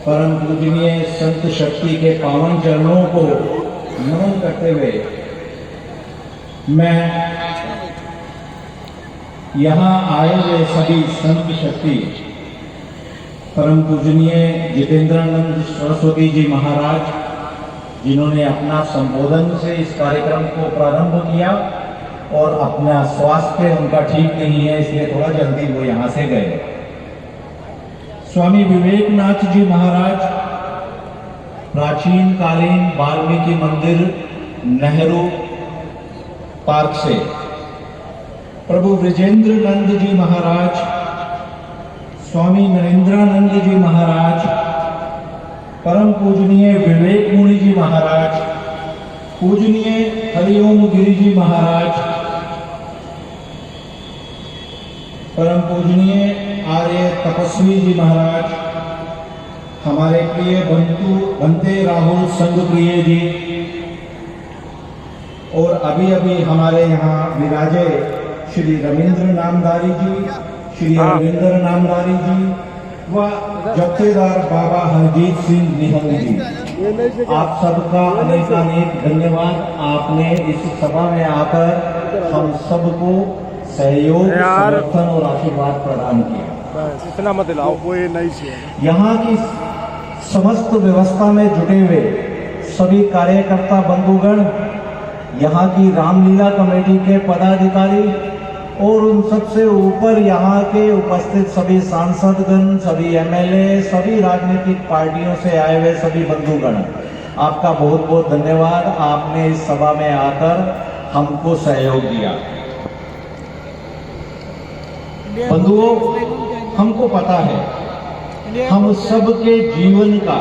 परम पूजनीय संत शक्ति के पावन चरणों को नमन करते हुए मैं यहाँ आए हुए सभी संत शक्ति परम पूजनीय जितेंद्रानंद सरस्वती जी महाराज, जिन्होंने अपना संबोधन से इस कार्यक्रम को प्रारंभ किया और अपना स्वास्थ्य उनका ठीक नहीं है, इसलिए थोड़ा जल्दी वो यहाँ से गए। स्वामी विवेकनाथ जी महाराज, प्राचीन कालीन वाल्मीकि मंदिर, नेहरू पार्क से। प्रभु विजेंद्र नंद जी महाराज, स्वामी नरेंद्रानंद जी महाराज, परम पूजनीय विवेक मुनि जी महाराज, पूजनीय हरिओम गिरि जी महाराज, परम पूजनीय आर्य तपस्वी जी महाराज, हमारे प्रिय बनते राहुल संघ प्रिय जी, और अभी अभी हमारे यहाँ विराजे श्री रविंद्र नामधारी जी, श्री रविंद्र नामधारी जी व जत्थेदार बाबा हरजीत सिंह निहंग जी, आप सबका अनेक धन्यवाद। आपने इस सभा में आकर हम सबको सहयोग, समर्थन और आशीर्वाद प्रदान किया। इतना मत लाओ, वो ये नहीं चाहिए। यहाँ की समस्त व्यवस्था में जुटे हुए सभी कार्यकर्ता बंधुगण, यहाँ की रामलीला कमेटी के पदाधिकारी और उन सबसे ऊपर यहाँ के उपस्थित सभी सांसदगण, सभी एमएलए, सभी राजनीतिक पार्टियों से आए हुए सभी बंधुगण, आपका बहुत बहुत धन्यवाद। आपने इस सभा में आकर हमको सहयोग दिया। बंधुओं, हमको पता है हम सबके जीवन का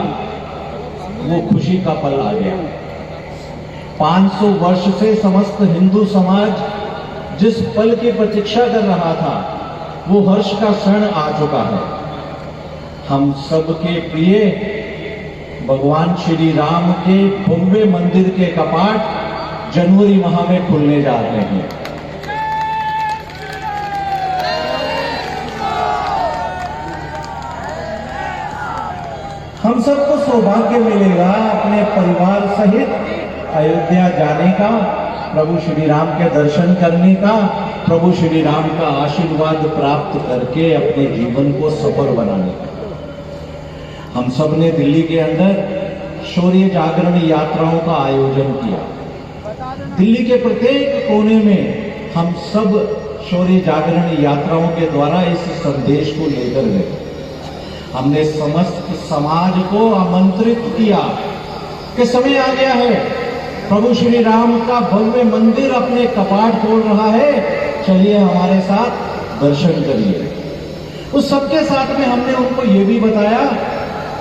वो खुशी का पल आ गया। 500 वर्ष से समस्त हिंदू समाज जिस पल की प्रतीक्षा कर रहा था, वो हर्ष का क्षण आ चुका है। हम सबके प्रिय भगवान श्री राम के भव्य मंदिर के कपाट जनवरी माह में खुलने जा रहे हैं। हम सबको सौभाग्य मिलेगा अपने परिवार सहित अयोध्या जाने का, प्रभु श्री राम के दर्शन करने का, प्रभु श्री राम का आशीर्वाद प्राप्त करके अपने जीवन को सफल बनाने का। हम सब ने दिल्ली के अंदर शौर्य जागरण यात्राओं का आयोजन किया। दिल्ली के प्रत्येक कोने में हम सब शौर्य जागरण यात्राओं के द्वारा इस संदेश को लेकर गए। हमने समस्त समाज को आमंत्रित किया कि समय आ गया है, प्रभु श्री राम का भव्य मंदिर अपने कपाट खोल रहा है, चलिए हमारे साथ दर्शन करिए। उस सबके साथ में हमने उनको ये भी बताया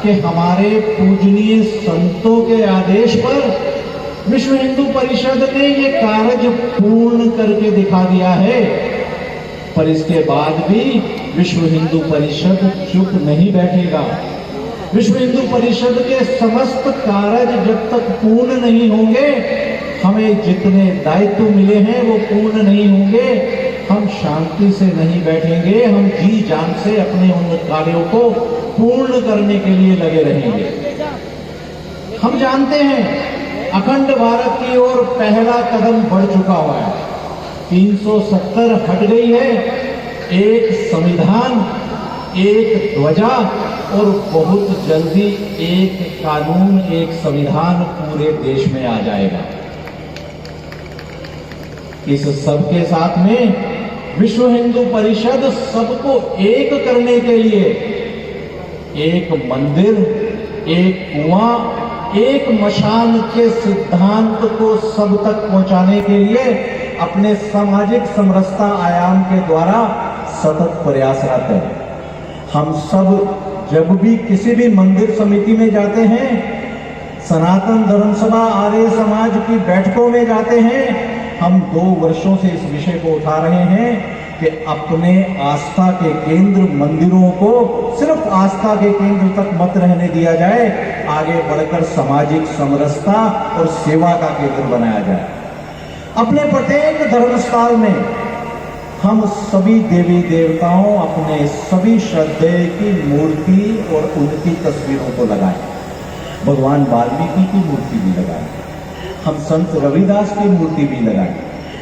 कि हमारे पूजनीय संतों के आदेश पर विश्व हिंदू परिषद ने ये कार्य पूर्ण करके दिखा दिया है, पर इसके बाद भी विश्व हिंदू परिषद चुप नहीं बैठेगा। विश्व हिंदू परिषद के समस्त कार्य जब तक पूर्ण नहीं होंगे, हमें जितने दायित्व मिले हैं वो पूर्ण नहीं होंगे, हम शांति से नहीं बैठेंगे। हम जी जान से अपने उन कार्यों को पूर्ण करने के लिए लगे रहेंगे। हम जानते हैं अखंड भारत की ओर पहला कदम बढ़ चुका हुआ है। 370 हट गई है, एक संविधान, एक ध्वजा और बहुत जल्दी एक कानून, एक संविधान पूरे देश में आ जाएगा। इस सबके साथ में विश्व हिंदू परिषद सबको एक करने के लिए एक मंदिर, एक कुआं, एक मशान के सिद्धांत को सब तक पहुंचाने के लिए अपने सामाजिक समरसता आयाम के द्वारा सतत प्रयासरत है। हम सब जब भी किसी भी मंदिर समिति में जाते हैं, सनातन धर्म सभा आर्य समाज की बैठकों में जाते हैं, हम 2 वर्षों से इस विषय को उठा रहे हैं कि अपने आस्था के केंद्र मंदिरों को सिर्फ आस्था के केंद्र तक मत रहने दिया जाए, आगे बढ़कर सामाजिक समरसता और सेवा का केंद्र बनाया जाए। अपने प्रत्येक धर्मस्थल में हम सभी देवी देवताओं, अपने सभी श्रद्धेय की मूर्ति और उनकी तस्वीरों को लगाएं। भगवान वाल्मीकि की मूर्ति भी लगाएं, हम संत रविदास की मूर्ति भी लगाएं।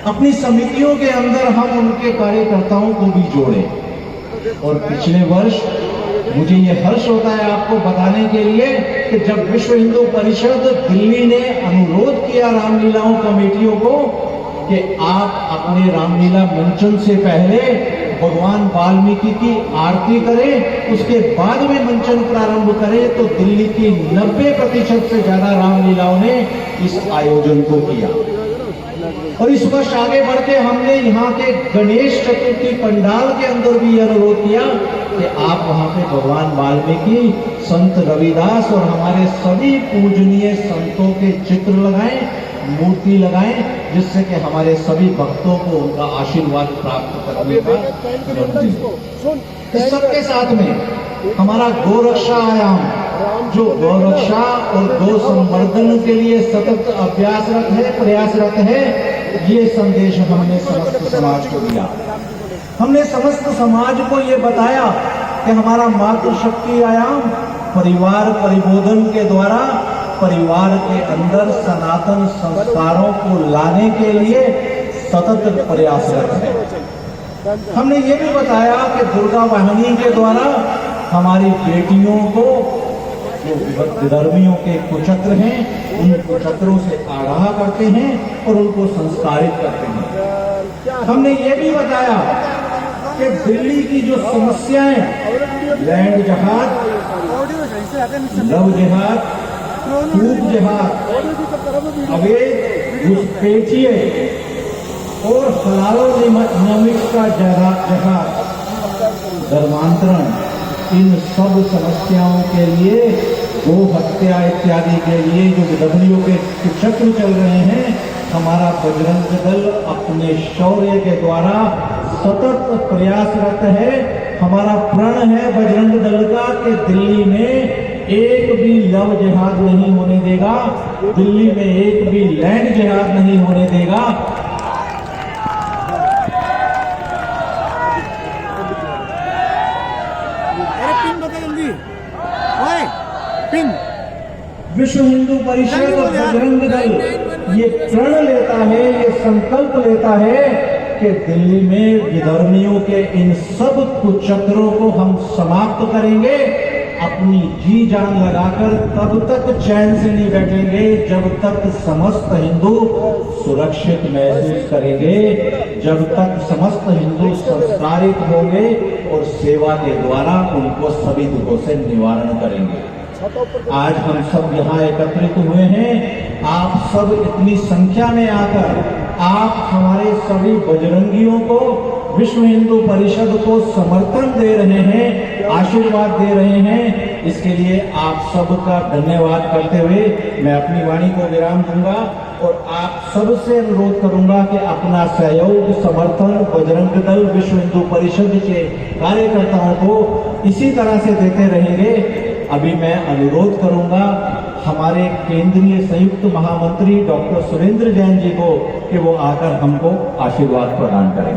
अपनी समितियों के अंदर हम उनके कार्यकर्ताओं को भी जोड़ें। और पिछले वर्ष मुझे ये हर्ष होता है आपको बताने के लिए कि जब विश्व हिंदू परिषद दिल्ली ने अनुरोध किया रामलीलाओं कमेटियों को कि आप अपने रामलीला मंचन से पहले भगवान वाल्मीकि की आरती करें, उसके बाद में मंचन प्रारंभ करें, तो दिल्ली की 90% से ज्यादा रामलीलाओं ने इस आयोजन को किया। और इस वर्ष आगे बढ़ के हमने यहाँ के गणेश चतुर्थी पंडाल के अंदर भी यह अनुरोध किया कि आप वहां पे भगवान वाल्मीकि, संत रविदास और हमारे सभी पूजनीय संतों के चित्र लगाएं, मूर्ति लगाएं, जिससे कि हमारे सभी भक्तों को उनका आशीर्वाद प्राप्त करने का अवसर मिले। इस सबके साथ में हमारा गोरक्षा आयाम, जो गौरक्षा और गौ संवर्धन के लिए सतत अभ्यासरत है, प्रयासरत है, ये संदेश हमने समस्त समाज को दिया। हमने समस्त समाज को ये बताया कि हमारा मातृशक्ति आयाम परिवार परिबोधन के द्वारा परिवार के अंदर सनातन संस्कारों को लाने के लिए सतत प्रयासरत है। हमने ये भी बताया कि दुर्गा वाहिनी के द्वारा हमारी बेटियों को, जो विधर्मियों के कुचक्र हैं, उन कुचक्रों से आगाह करते हैं और उनको संस्कारित करते हैं। हमने ये भी बताया कि दिल्ली की जो समस्याएं, लैंड जहाज, लव जहाज, खूब जहाज, अवैध घुसपैठिए और हलालो नियमित का जहाज, धर्मांतरण, इन सब समस्याओं के लिए, गो हत्या इत्यादि के लिए जो विधर्मियों के कुचक्र चल रहे हैं, हमारा बजरंग दल अपने शौर्य के द्वारा सतत प्रयासरत है। हमारा प्रण है बजरंग दल का कि दिल्ली में एक भी लव जिहाद नहीं होने देगा, दिल्ली में एक भी लैंड जिहाद नहीं होने देगा। विश्व हिंदू परिषद बजरंग दल ये प्रण लेता है, ये संकल्प लेता है कि दिल्ली में विधर्मियों के इन सब कुचक्रों को हम समाप्त करेंगे। अपनी जी जान लगाकर तब तक चैन से नहीं बैठेंगे जब तक समस्त हिंदू सुरक्षित महसूस करेंगे, जब तक समस्त हिंदू संस्कारित होंगे और सेवा के द्वारा उनको सभी दुखों से निवारण करेंगे। आज हम सब यहाँ एकत्रित हुए हैं, आप सब इतनी संख्या में आकर आप हमारे सभी बजरंगियों को, विश्व हिंदू परिषद को समर्थन दे रहे हैं, आशीर्वाद दे रहे हैं। इसके लिए आप सबका धन्यवाद करते हुए मैं अपनी वाणी को विराम दूंगा और आप सबसे अनुरोध करूंगा कि अपना सहयोग, समर्थन बजरंग दल, विश्व हिंदू परिषद के कार्यकर्ताओं को इसी तरह से देते रहेंगे। अभी मैं अनुरोध करूंगा हमारे केंद्रीय संयुक्त महामंत्री डॉक्टर सुरेंद्र जैन जी को कि वो आकर हमको आशीर्वाद प्रदान करें।